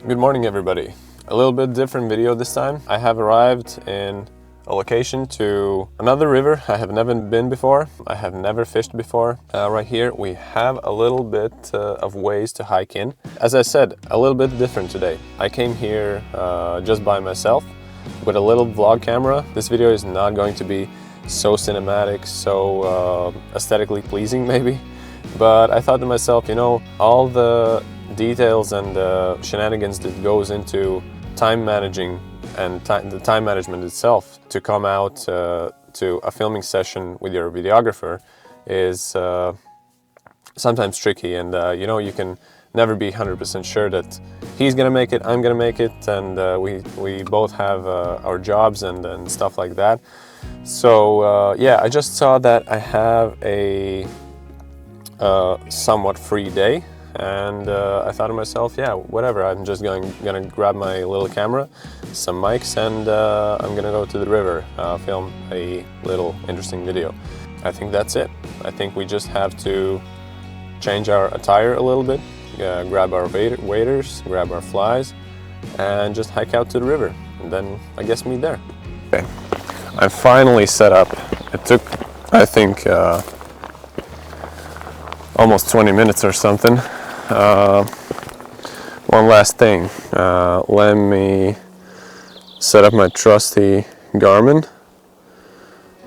Good morning, everybody. A little bit different video this time. I have arrived in a location to another river I have never been before. I have never fished before. Right here we have a little bit of ways to hike in. As I said, a little bit different today. I came here just by myself with a little vlog camera. This video is not going to be so cinematic, so aesthetically pleasing maybe. But I thought to myself, you know, all the details and shenanigans that goes into time managing and the time management itself to come out to a filming session with your videographer is sometimes tricky, and you know, you can never be 100% sure that he's gonna make it, I'm gonna make it, and we both have our jobs and stuff like that. So yeah, I just saw that I have a somewhat free day, and I thought to myself, yeah, whatever, I'm just gonna grab my little camera, some mics, and I'm gonna go to the river, film a little interesting video. I think that's it. I think we just have to change our attire a little bit, grab our waders, grab our flies, and just hike out to the river, and then I guess meet there. Okay, I'm finally set up. It took, I think, almost 20 minutes or something. One last thing, let me set up my trusty Garmin.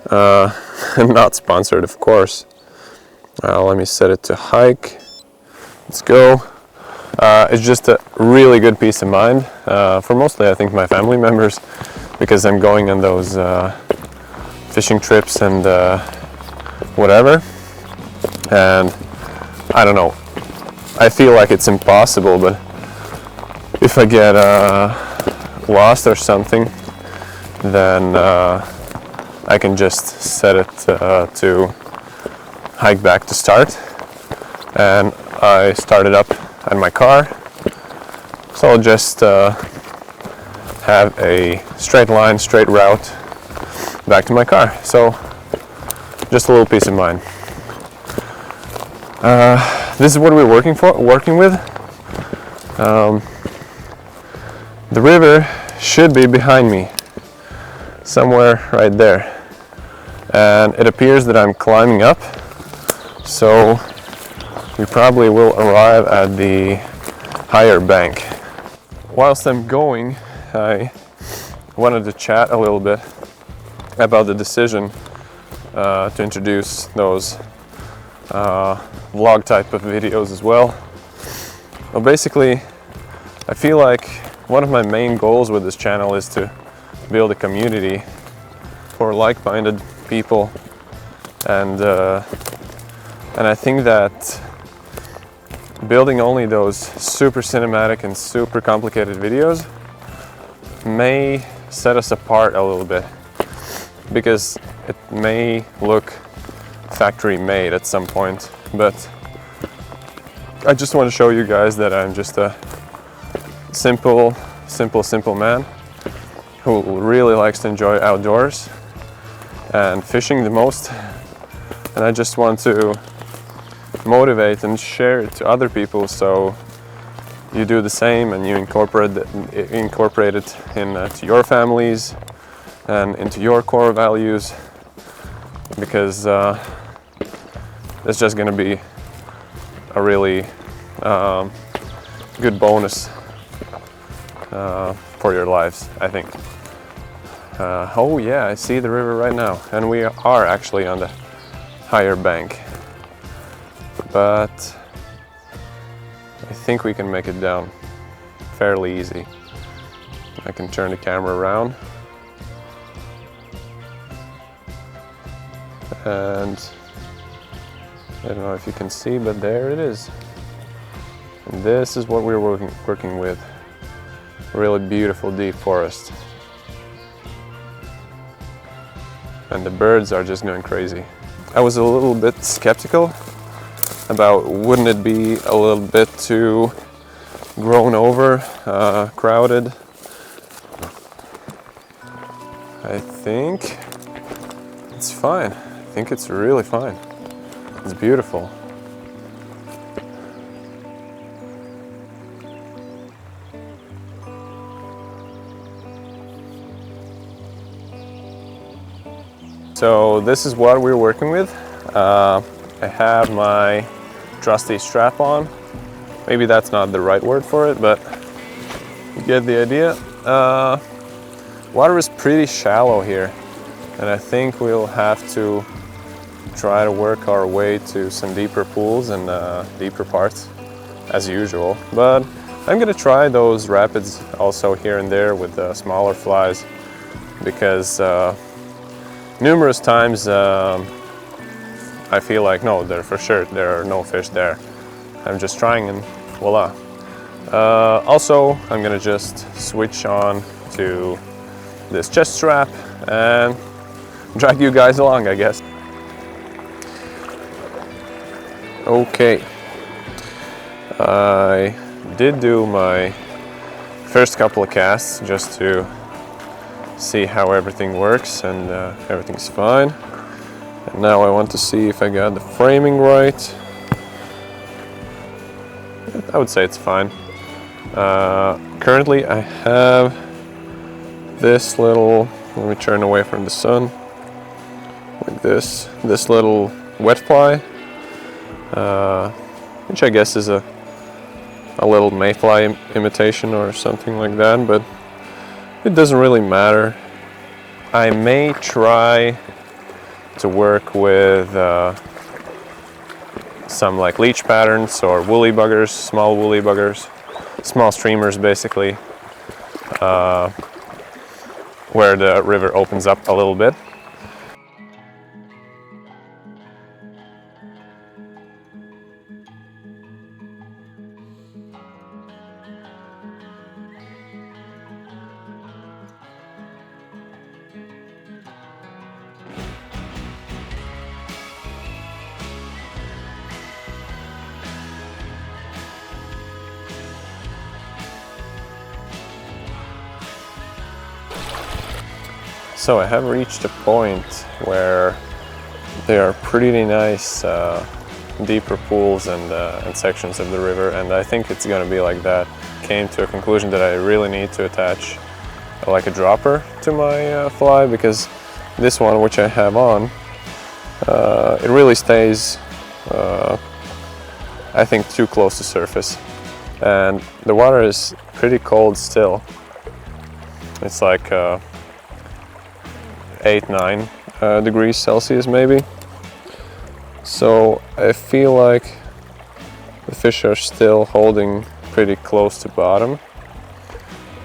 Not sponsored, of course. Let me set it to hike. Let's go. It's just a really good peace of mind for mostly, I think, my family members, because I'm going on those fishing trips and whatever. And I don't know, I feel like it's impossible, but if I get lost or something, then I can just set it to hike back to start. And I started up at my car, so I'll just have a straight line, straight route back to my car. So just a little peace of mind. This is what we're working with. The river should be behind me, somewhere right there. And it appears that I'm climbing up, so we probably will arrive at the higher bank. Whilst I'm going, I wanted to chat a little bit about the decision to introduce those vlog type of videos as well. Well, basically, I feel like one of my main goals with this channel is to build a community for like-minded people, and I think that building only those super cinematic and super complicated videos may set us apart a little bit, because it may look factory made at some point, but I just want to show you guys that I'm just a simple man who really likes to enjoy outdoors and fishing the most, and I just want to motivate and share it to other people, so you do the same and you incorporate it into your families and into your core values, because it's just going to be a really good bonus for your lives, I think. Oh yeah, I see the river right now, and we are actually on the higher bank, but I think we can make it down fairly easy. I can turn the camera around, and I don't know if you can see, but there it is. And this is what we're working with. Really beautiful deep forest. And the birds are just going crazy. I was a little bit skeptical about, wouldn't it be a little bit too grown over, crowded. I think it's fine. I think it's really fine. It's beautiful. So this is what we're working with. I have my trusty strap on. Maybe that's not the right word for it, but you get the idea. Water is pretty shallow here, and I think we'll have to try to work our way to some deeper pools and deeper parts as usual. But I'm gonna try those rapids also here and there with smaller flies, because numerous times I feel like, no, for sure there are no fish there. I'm just trying and voila. Also, I'm gonna just switch on to this chest strap and drag you guys along, I guess. Okay, I did do my first couple of casts just to see how everything works, and everything's fine. And now I want to see if I got the framing right. I would say it's fine. Currently I have this little, let me turn away from the sun, like this little wet fly, which I guess is a little mayfly imitation or something like that, but it doesn't really matter. I may try to work with some like leech patterns or woolly buggers, small streamers basically, where the river opens up a little bit. So I have reached a point where there are pretty nice deeper pools and sections of the river, and I think it's going to be like that. Came to a conclusion that I really need to attach like a dropper to my fly, because this one, which I have on, it really stays, I think, too close to surface, and the water is pretty cold still. It's like 8-9 degrees Celsius maybe. So I feel like the fish are still holding pretty close to bottom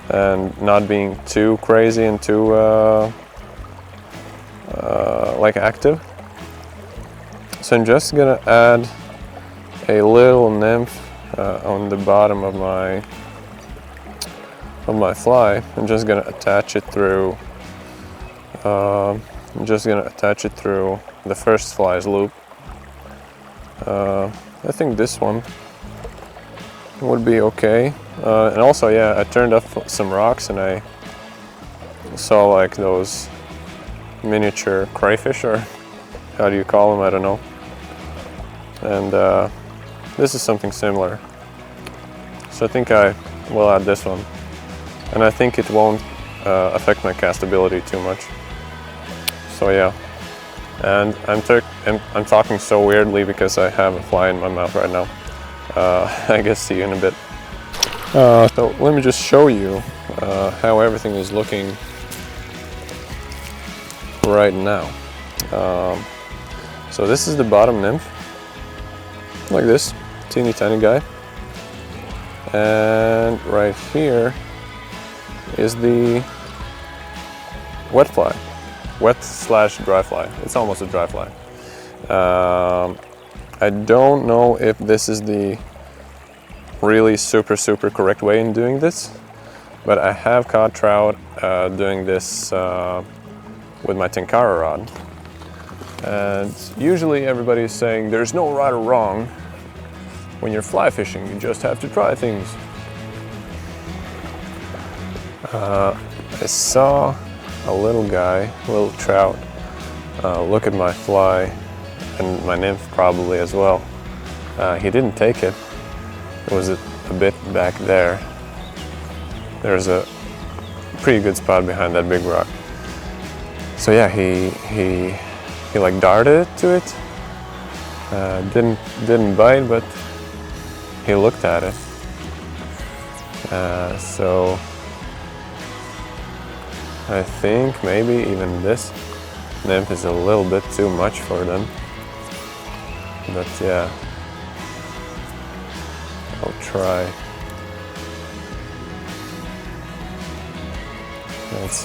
and not being too crazy and too like active. So I'm just gonna add a little nymph on the bottom of my fly. I'm just gonna attach it through the first fly's loop. I think this one would be okay. And also, yeah, I turned up some rocks and I saw like those miniature crayfish, or how do you call them? I don't know. And this is something similar. So I think I will add this one. And I think it won't affect my castability too much. So yeah, and I'm talking so weirdly because I have a fly in my mouth right now. I guess see you in a bit. So let me just show you how everything is looking right now. So this is the bottom nymph, like this, teeny tiny guy. And right here is the wet fly. Wet/dry fly. It's almost a dry fly. I don't know if this is the really super correct way in doing this, but I have caught trout doing this with my tenkara rod. And usually everybody is saying there's no right or wrong when you're fly fishing, you just have to try things. I saw a little guy, little trout, look at my fly, and my nymph probably as well. He didn't take it. It was a bit back there. There's a pretty good spot behind that big rock. So yeah, he he like darted to it. Didn't bite, but he looked at it. So I think maybe even this nymph is a little bit too much for them. But yeah, I'll try. It's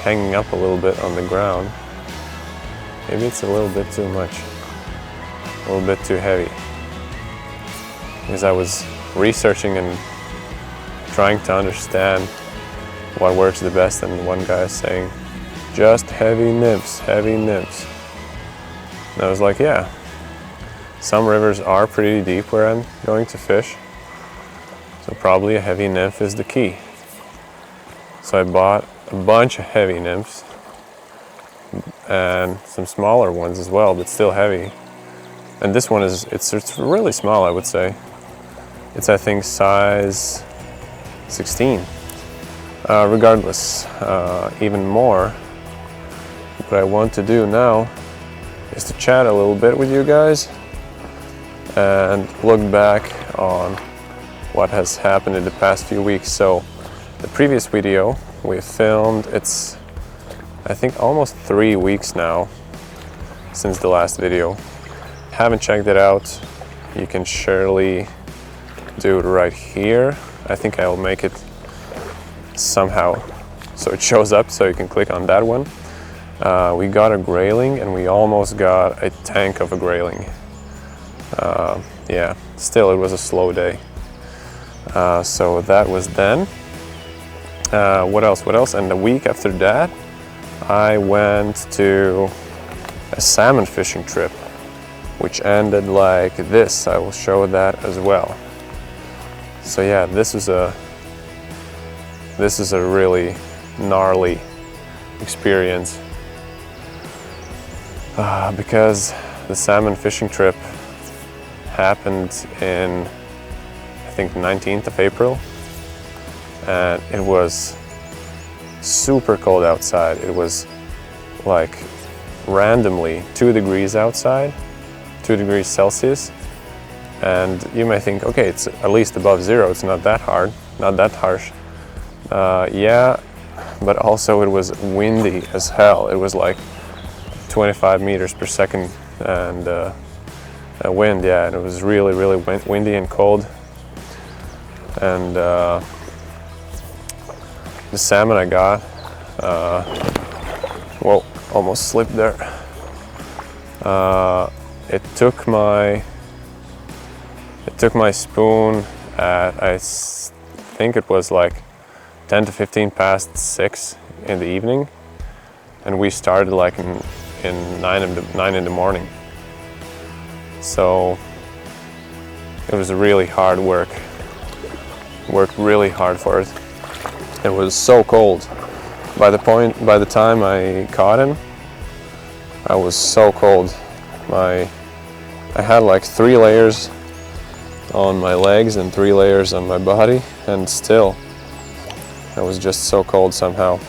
hanging up a little bit on the ground. Maybe it's a little bit too much, a little bit too heavy. Because I was researching and trying to understand what works the best, and one guy is saying, just heavy nymphs, heavy nymphs. And I was like, yeah, some rivers are pretty deep where I'm going to fish, so probably a heavy nymph is the key. So I bought a bunch of heavy nymphs and some smaller ones as well, but still heavy. And this one is, it's really small, I would say. It's, I think, size 16. Regardless, even more, what I want to do now is to chat a little bit with you guys and look back on what has happened in the past few weeks. So the previous video we filmed, it's I think almost 3 weeks now since the last video. Haven't checked it out, you can surely do it right here. I think I'll make it somehow so it shows up, so you can click on that one. We got a grayling and we almost got a tank of a grayling. Yeah, still it was a slow day. So that was then. What else? And the week after that, I went to a salmon fishing trip, which ended like this. I will show that as well. So yeah, this is a really gnarly experience because the salmon fishing trip happened in, I think, 19th of April, and it was super cold outside. It was like randomly 2 degrees outside, 2 degrees Celsius, and you may think, okay, it's at least above zero, it's not that hard, not that harsh. Yeah, but also it was windy as hell. It was like 25 meters per second and wind, yeah, and it was really, really windy and cold. And the salmon I got, whoa, almost slipped there. It took my spoon at, I think it was like 10 to 15 past 6 in the evening, and we started like in 9 in the morning. So it was really hard work. Worked really hard for it. It was so cold. By the time I caught him, I was so cold. I had like 3 layers on my legs and 3 layers on my body, and still I was just so cold somehow.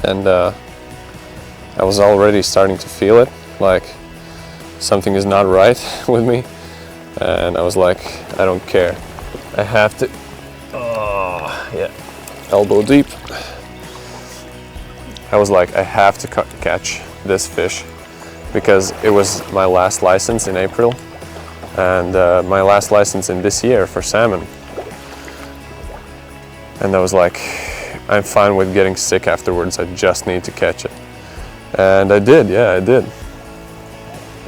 And I was already starting to feel it, like something is not right with me. And I was like, I don't care. I have to, oh yeah, elbow deep. I was like, I have to catch this fish because it was my last license in April and my last license in this year for salmon. And I was like, I'm fine with getting sick afterwards, I just need to catch it. And I did, yeah, I did.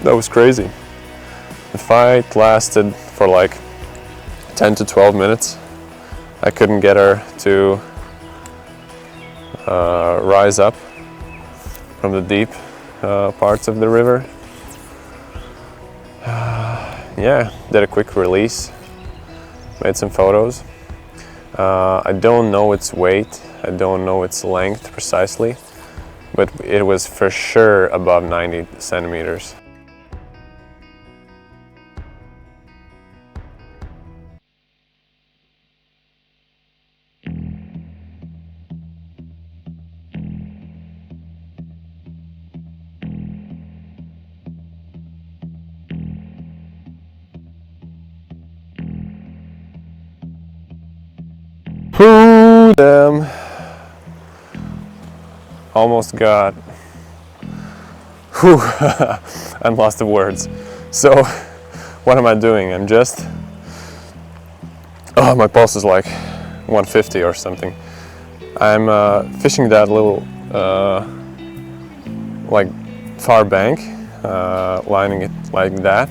That was crazy. The fight lasted for like 10 to 12 minutes. I couldn't get her to rise up from the deep parts of the river. Yeah, did a quick release, made some photos. I don't know its weight, I don't know its length precisely, but it was for sure above 90 centimeters. almost got, whew, I'm lost of words. So what am I doing? I'm just, oh, my pulse is like 150 or something. I'm fishing that little like far bank, lining it like that,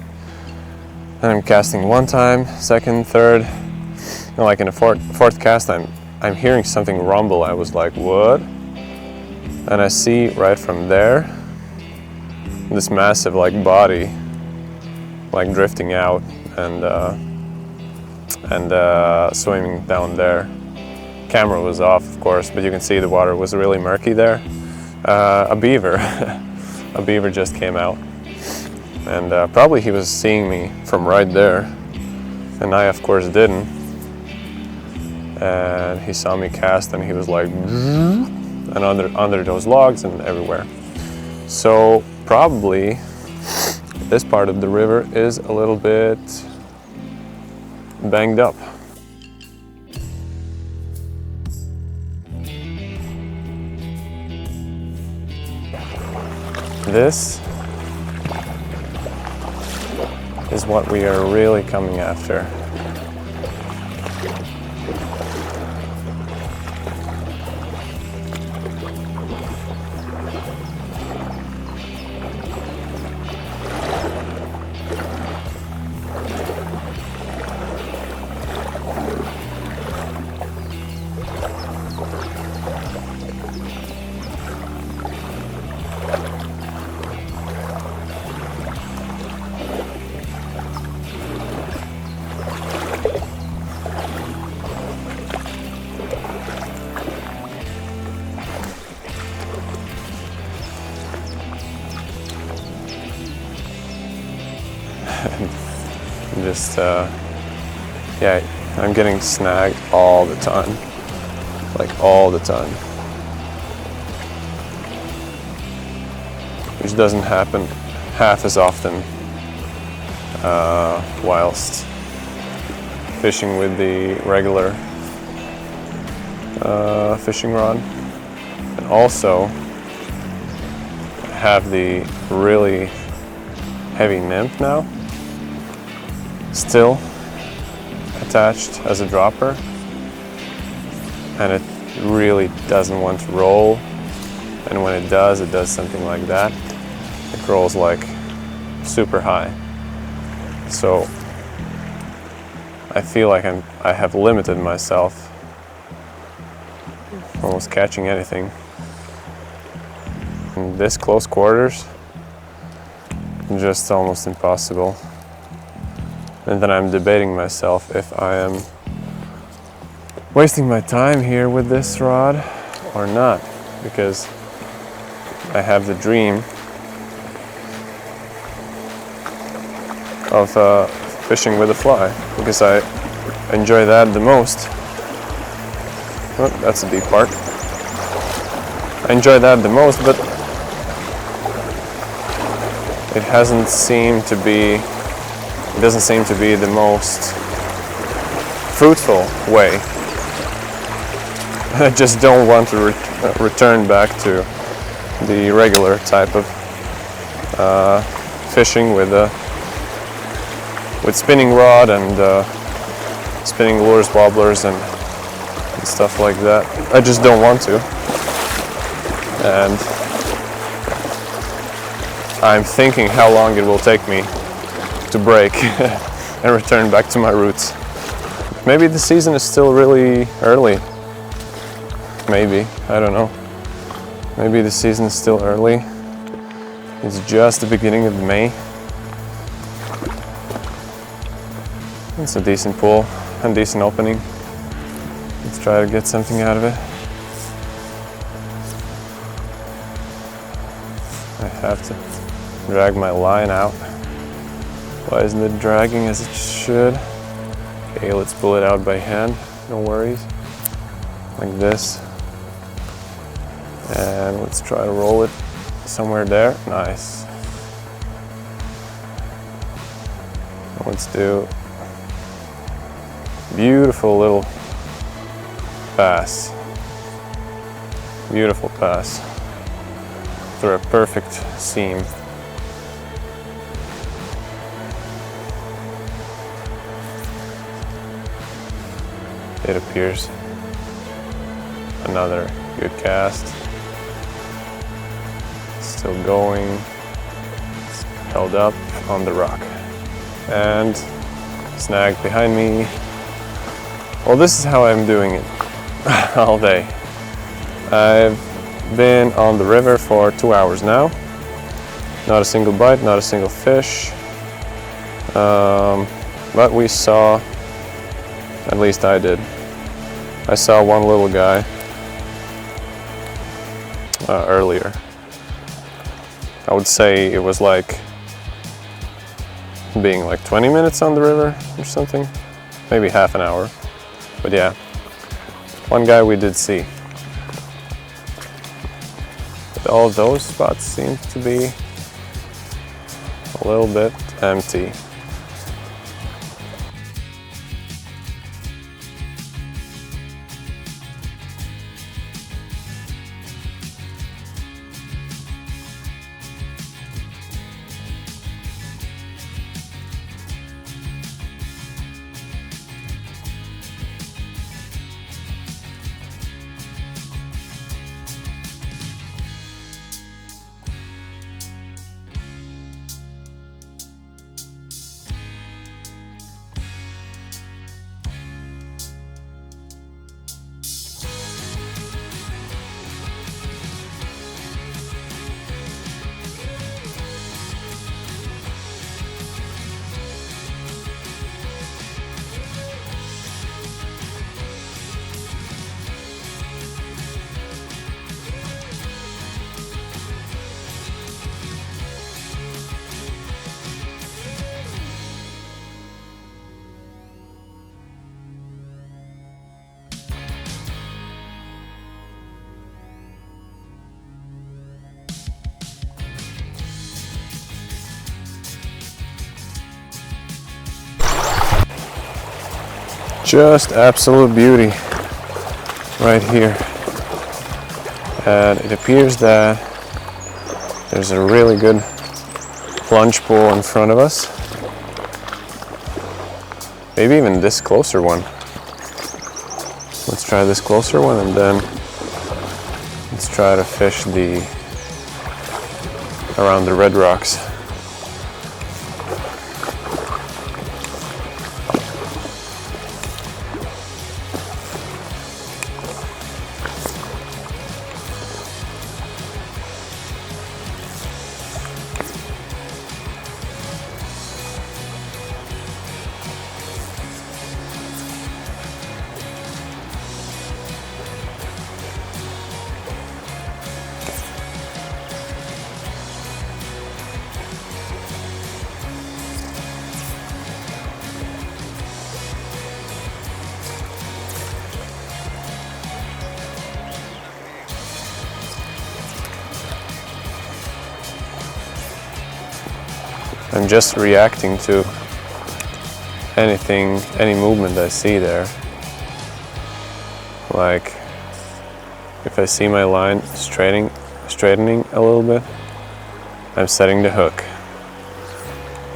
and I'm casting one time, second, third, and like in the fourth cast I'm hearing something rumble. I was like, what? And I see right from there this massive like body like drifting out and swimming down there. Camera was off, of course, but you can see the water was really murky there. A beaver. A beaver just came out, and probably he was seeing me from right there, and I of course didn't. And he saw me cast and he was like, and under those logs and everywhere. So probably this part of the river is a little bit banged up. This is what we are really coming after. Just, yeah, I'm getting snagged all the time, like all the time, which doesn't happen half as often whilst fishing with the regular fishing rod. And also have the really heavy nymph now still attached as a dropper, and it really doesn't want to roll, and when it does something like that. It rolls like super high. So I feel like I have limited myself almost catching anything. In this close quarters, just almost impossible. And then I'm debating myself if I am wasting my time here with this rod or not, because I have the dream of fishing with a fly, because I enjoy that the most. Oh, that's a deep part. I enjoy that the most, but it doesn't seem to be the most fruitful way. I just don't want to return back to the regular type of fishing with spinning rod and spinning lures, wobblers, and stuff like that. I just don't want to, and I'm thinking how long it will take me to break and return back to my roots. Maybe the season is still really early. Maybe, I don't know. Maybe the season is still early. It's just the beginning of May. It's a decent pool and decent opening. Let's try to get something out of it. I have to drag my line out. Why isn't it dragging as it should? Okay, let's pull it out by hand, no worries. Like this. And let's try to roll it somewhere there. Nice. Let's do beautiful little pass. Beautiful pass. through a perfect seam. It appears. Another good cast. Still going. It's held up on the rock. And snag behind me. Well, this is how I'm doing it all day. I've been on the river for 2 hours now. Not a single bite, not a single fish. But we saw, at least I did, I saw one little guy earlier. I would say it was like being like 20 minutes on the river or something, maybe half an hour. But yeah, one guy we did see. But all of those spots seem to be a little bit empty. Just absolute beauty right here. And it appears that there's a really good plunge pool in front of us. Maybe even this closer one. Let's try this closer one and then let's try to fish around the red rocks. I'm just reacting to any movement I see there. Like if I see my line straightening a little bit, I'm setting the hook.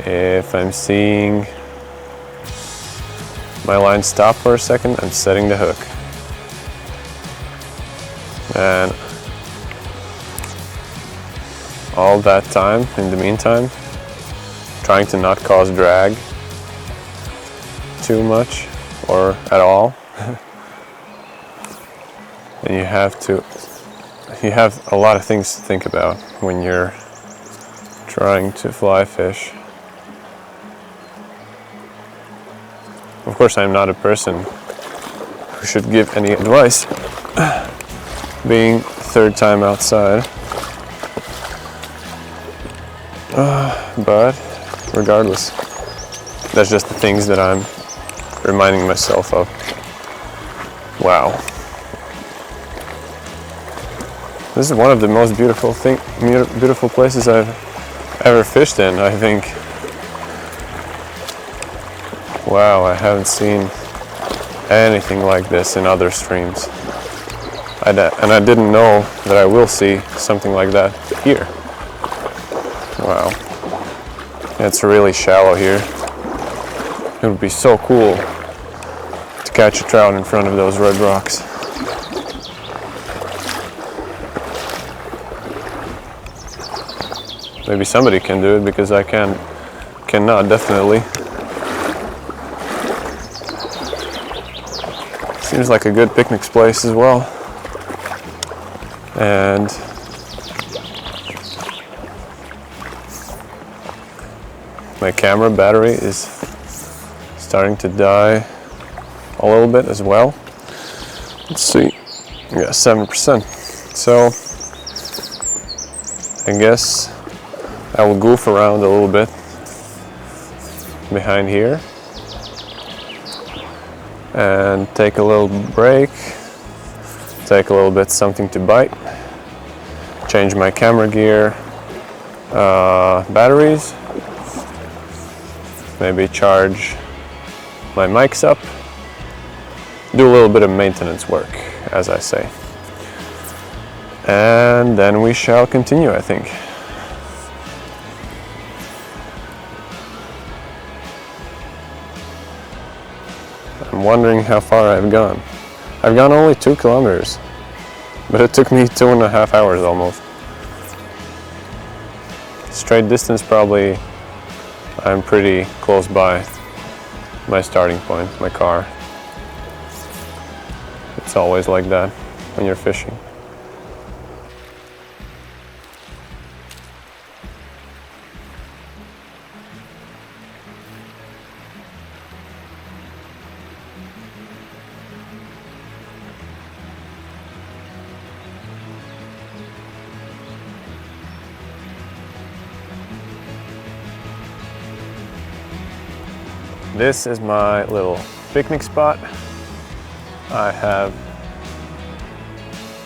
If I'm seeing my line stop for a second, I'm setting the hook. And all that time, in the meantime, trying to not cause drag too much or at all. And you have a lot of things to think about when you're trying to fly fish. Of course, I'm not a person who should give any advice, being third time outside. But regardless, that's just the things that I'm reminding myself of. Wow. This is one of the most beautiful places I've ever fished in, I think. Wow, I haven't seen anything like this in other streams. And I didn't know that I will see something like that here. Wow. It's really shallow here. It would be so cool to catch a trout in front of those red rocks. Maybe somebody can do it because I cannot, definitely. Seems like a good picnic place as well. And my camera battery is starting to die a little bit as well. Let's see, yeah, 7%. So I guess I will goof around a little bit behind here and take a little break, take a little bit something to bite, change my camera gear, batteries, maybe charge my mics up, do a little bit of maintenance work, as I say. And then we shall continue, I think. I'm wondering how far I've gone. I've gone only 2 kilometers, but it took me 2.5 hours almost. Straight distance, probably I'm pretty close by my starting point, my car. It's always like that when you're fishing. This is my little picnic spot. I have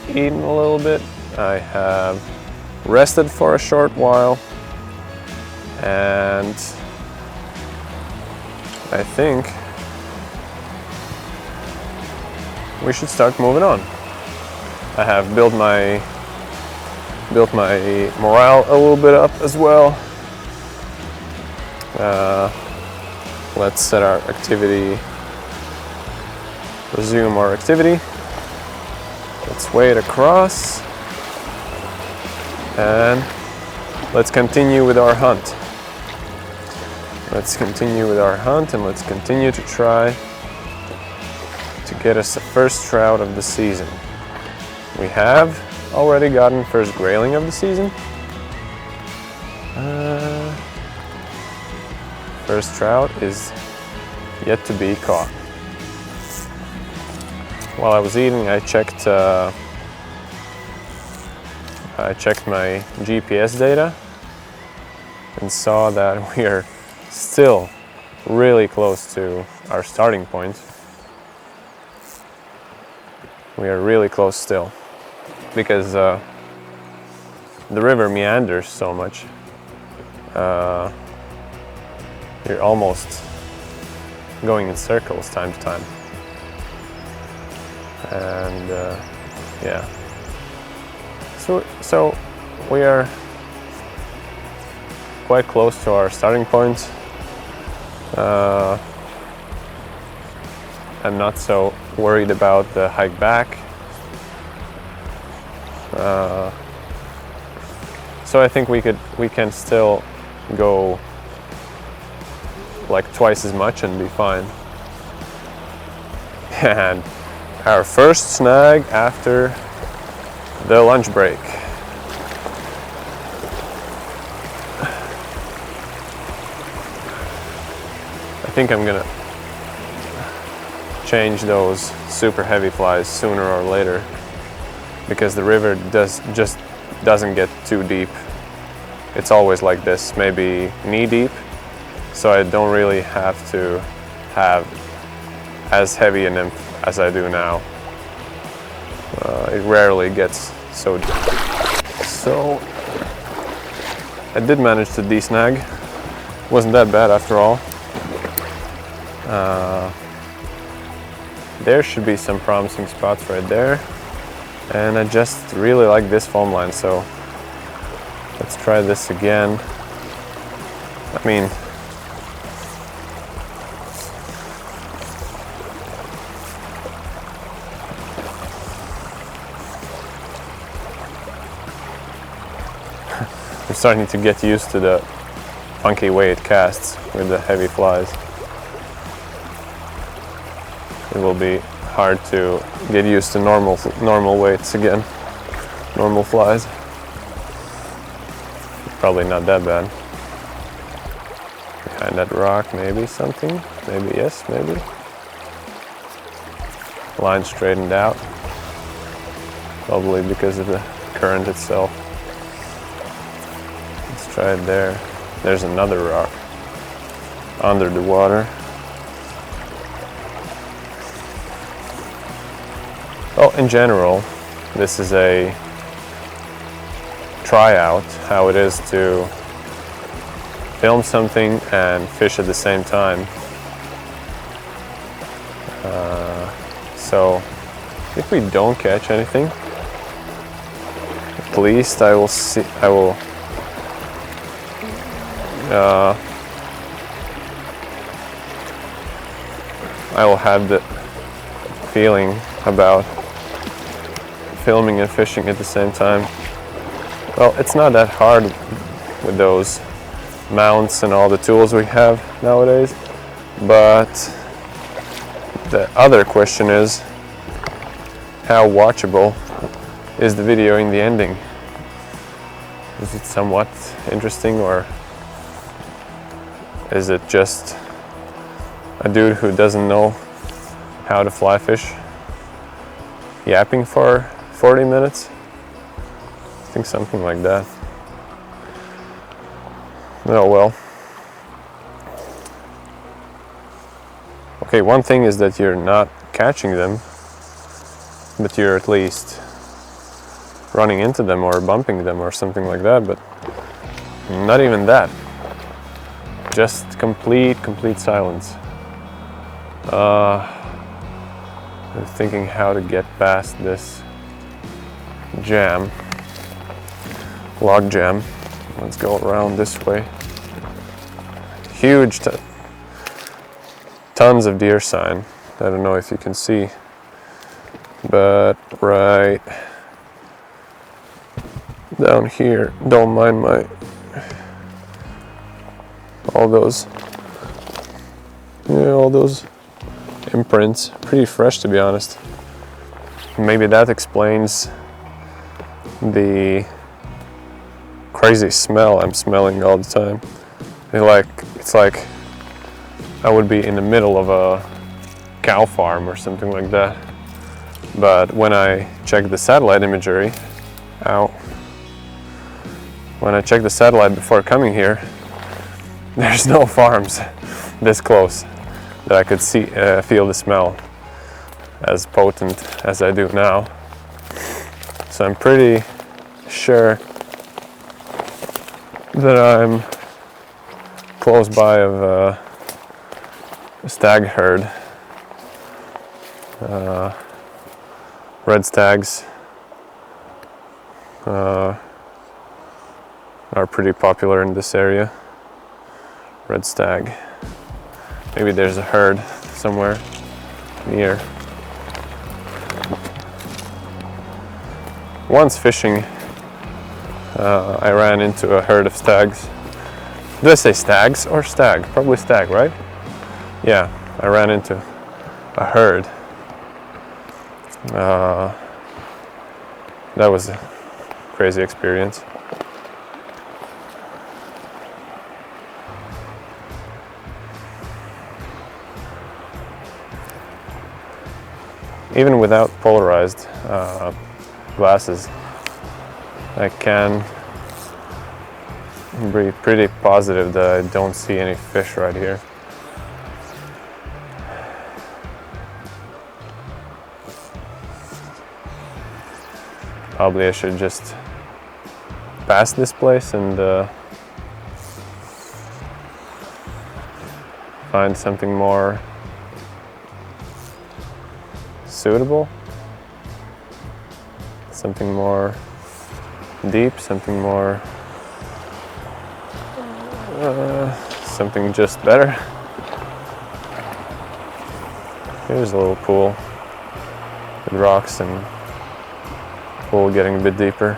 eaten a little bit. I have rested for a short while. And I think we should start moving on. I have built my morale a little bit up as well. Let's set our activity, resume our activity. Let's wade across and let's continue with our hunt. Let's continue with our hunt and let's continue to try to get us the first trout of the season. We have already gotten first grayling of the season. First trout is yet to be caught. While I was eating, I checked my GPS data and saw that we are still really close to our starting point. We are really close still because the river meanders so much. You're almost going in circles time to time. And yeah. So we are quite close to our starting point. I'm not so worried about the hike back. So I think we can still go like twice as much and be fine. And our first snag after the lunch break. I think I'm gonna change those super heavy flies sooner or later because the river just doesn't get too deep. It's always like this, maybe knee deep. So I don't really have to have as heavy a nymph as I do now. It rarely gets so deep. So I did manage to de-snag. Wasn't that bad after all. There should be some promising spots right there. And I just really like this foam line, so Let's try this again. I mean, I'm starting to get used to the funky way it casts with the heavy flies. It will be hard to get used to normal weights again, normal flies. Probably not that bad. Behind that rock, maybe something. Maybe yes, maybe. Line straightened out. Probably because of the current itself. Let's try it there. There's another rock under the water. Well, in general, this is a tryout how it is to film something and fish at the same time. So if we don't catch anything, at least I will have the feeling about filming and fishing at the same time. Well, it's not that hard with those mounts and all the tools we have nowadays, but the other question is, how watchable is the video in the ending? Is it somewhat interesting, or is it just a dude who doesn't know how to fly fish yapping for 40 minutes? I think something like that. Oh well. Okay, one thing is that you're not catching them, but you're at least running into them or bumping them or something like that, but not even that. Just complete silence. I'm thinking how to get past this jam, log jam. Let's go around this way. Huge tons of deer sign. I don't know if you can see, but right down here, don't mind all those imprints. Pretty fresh, to be honest. Maybe that explains the crazy smell I'm smelling all the time. It's like I would be in the middle of a cow farm or something like that. But when I check the satellite imagery, when I checked the satellite before coming here, there's no farms this close that I could feel the smell as potent as I do now. So I'm pretty sure that I'm close by of a stag herd. Red stags are pretty popular in this area. Red stag. Maybe there's a herd somewhere near. Once fishing, I ran into a herd of stags. Did I say stags or stag? Probably stag, right? Yeah, I ran into a herd. That was a crazy experience. Even without polarized glasses, I can be pretty positive that I don't see any fish right here. Probably I should just pass this place and find something more suitable, something more deep, something more Something just better. Here's a little pool with rocks and pool getting a bit deeper.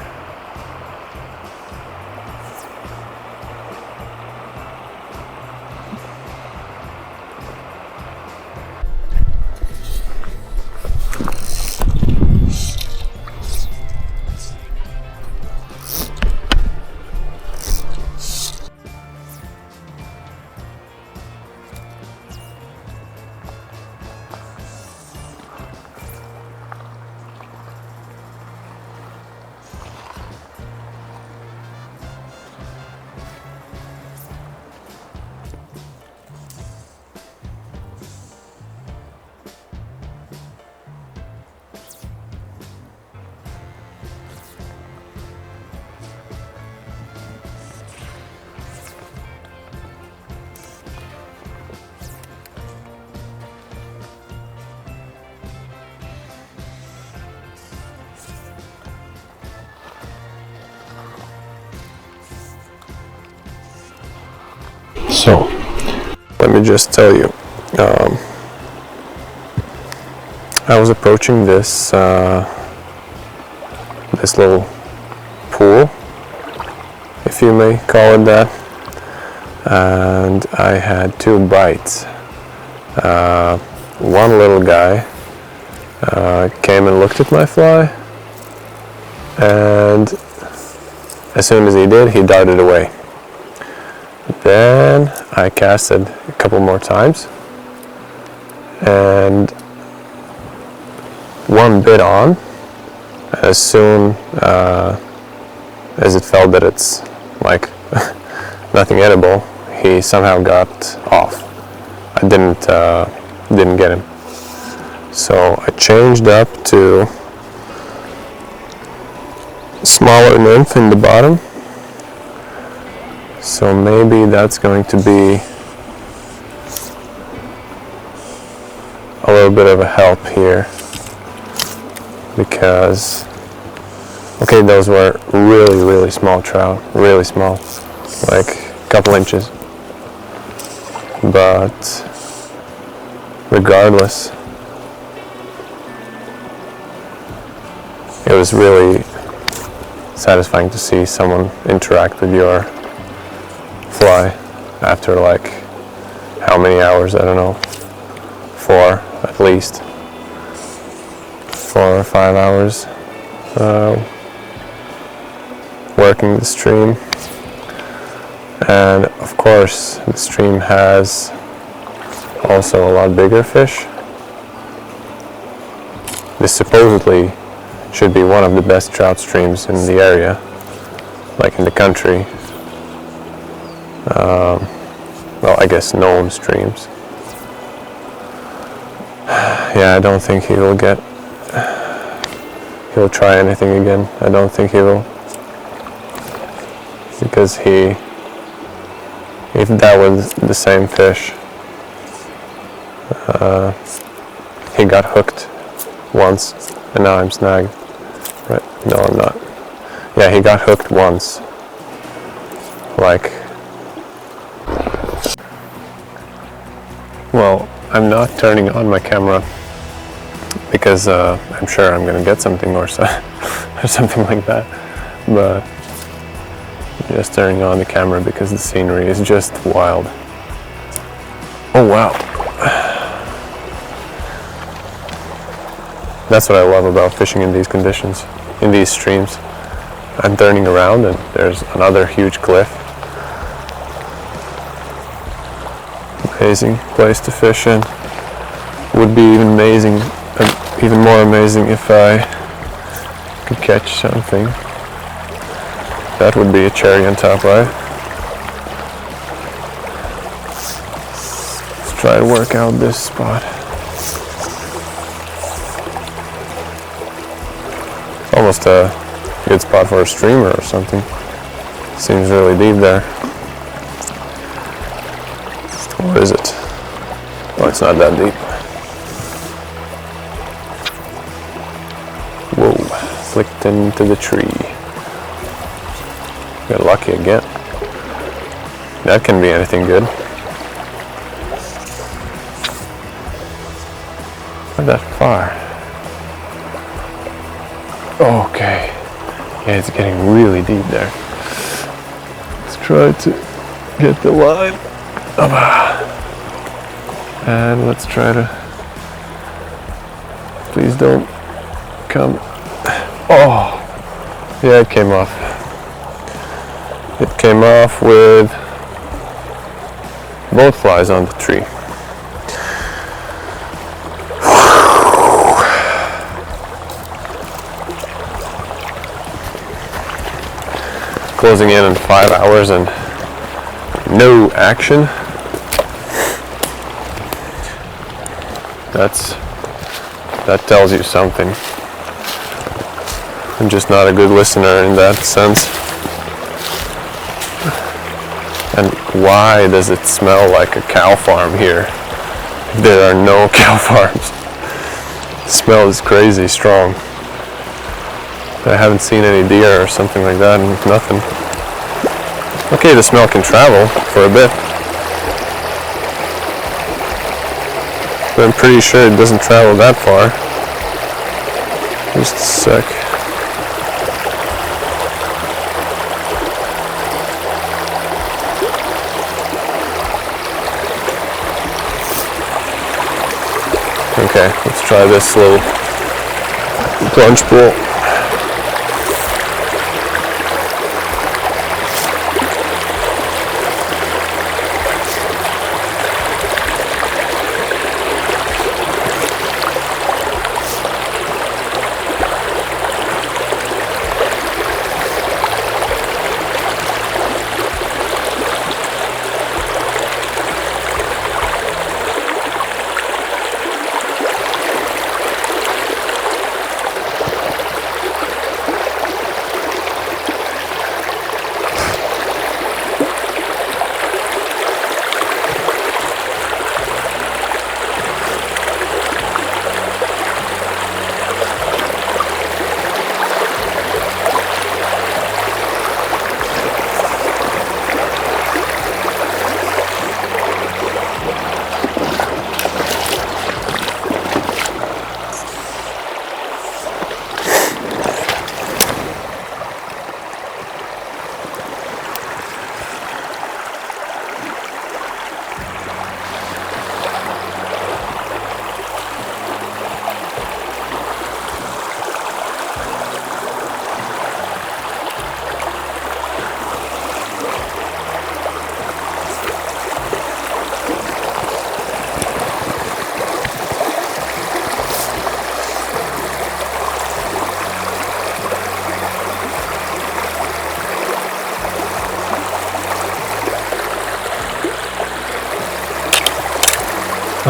So, let me just tell you, I was approaching this this little pool, if you may call it that, and I had two bites. One little guy came and looked at my fly, and as soon as he did, he darted away. Then I casted a couple more times, and one bit on. As soon as it felt that it's like nothing edible, he somehow got off. I didn't get him. So I changed up to smaller nymph in the bottom. So maybe that's going to be a little bit of a help here, because, okay, those were really small trout, really small, like a couple inches, but regardless, it was really satisfying to see someone interact with your fly after like how many hours, I don't know, 4 at least, 4 or 5 hours working the stream. And of course the stream has also a lot bigger fish. This supposedly should be one of the best trout streams in the area, like in the country. Well, I guess known streams. Yeah, I don't think he'll try anything again. I don't think he will, because if that was the same fish, he got hooked once, and now I'm snagged. Right? No, I'm not. Yeah, he got hooked once. Like, well, I'm not turning on my camera because I'm sure I'm gonna get something or something like that, but I'm just turning on the camera because the scenery is just wild. Oh wow. That's what I love about fishing in these conditions, in these streams. I'm turning around and there's another huge cliff. Amazing place to fish in. Would be even more amazing if I could catch something. That would be a cherry on top, right? Let's try to work out this spot. It's almost a good spot for a streamer or something. Seems really deep there. Or is it? Oh, it's not that deep. Whoa, flicked into the tree. Got lucky again. That can be anything good. Not that far. Okay. Yeah, it's getting really deep there. Let's try to get the line. And let's try to... Please don't come... Oh! Yeah, it came off. It came off with both flies on the tree. Closing in 5 hours and no action. That tells you something. I'm just not a good listener in that sense. And why does it smell like a cow farm here? There are no cow farms. The smell is crazy strong. I haven't seen any deer or something like that, and nothing. Okay, the smell can travel for a bit. But I'm pretty sure it doesn't travel that far. Just a sec. Okay, let's try this little plunge pool.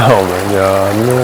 Oh my god, no.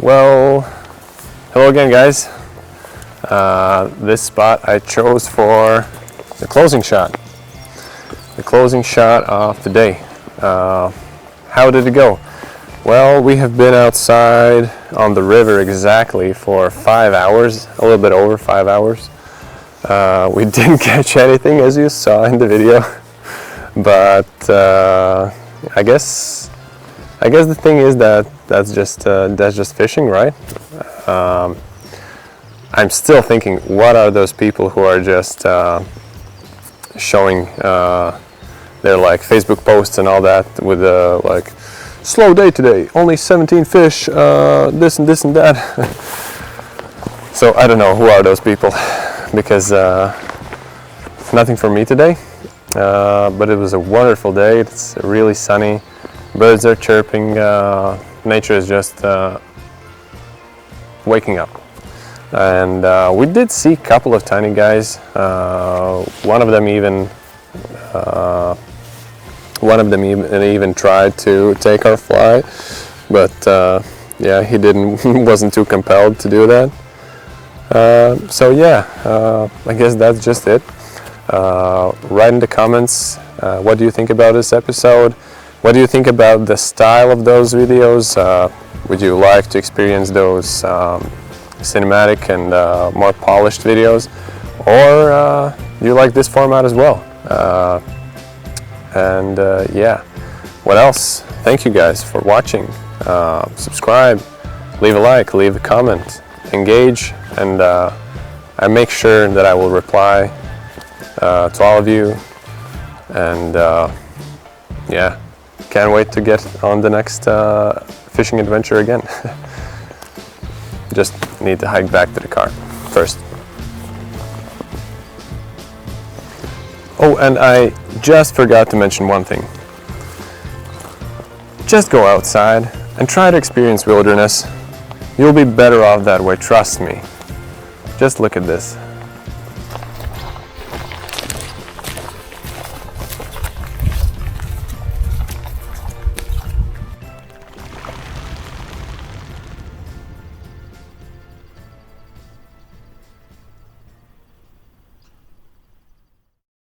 Well, hello again, guys. This spot I chose for the closing shot. The closing shot of the day. How did it go? Well, we have been outside on the river exactly for 5 hours, a little bit over 5 hours. We didn't catch anything, as you saw in the video, but I guess the thing is that that's just fishing, right? I'm still thinking, what are those people who are just showing their like Facebook posts and all that with like, slow day today, only 17 fish, this and this and that. So I don't know who are those people, because nothing for me today. But it was a wonderful day. It's really sunny. Birds are chirping. Nature is just waking up. And we did see a couple of tiny guys. One of them even tried to take our fly, but yeah, he wasn't too compelled to do that. So yeah, I guess that's just it. Write in the comments, what do you think about this episode? What do you think about the style of those videos? Would you like to experience those cinematic and more polished videos, or do you like this format as well? Yeah, what else? Thank you guys for watching. Subscribe, leave a like, leave a comment, engage, and I make sure that I will reply to all of you. And yeah, can't wait to get on the next fishing adventure again. Just need to hike back to the car first. Oh, and I just forgot to mention one thing. Just go outside and try to experience wilderness. You'll be better off that way, trust me. Just look at this.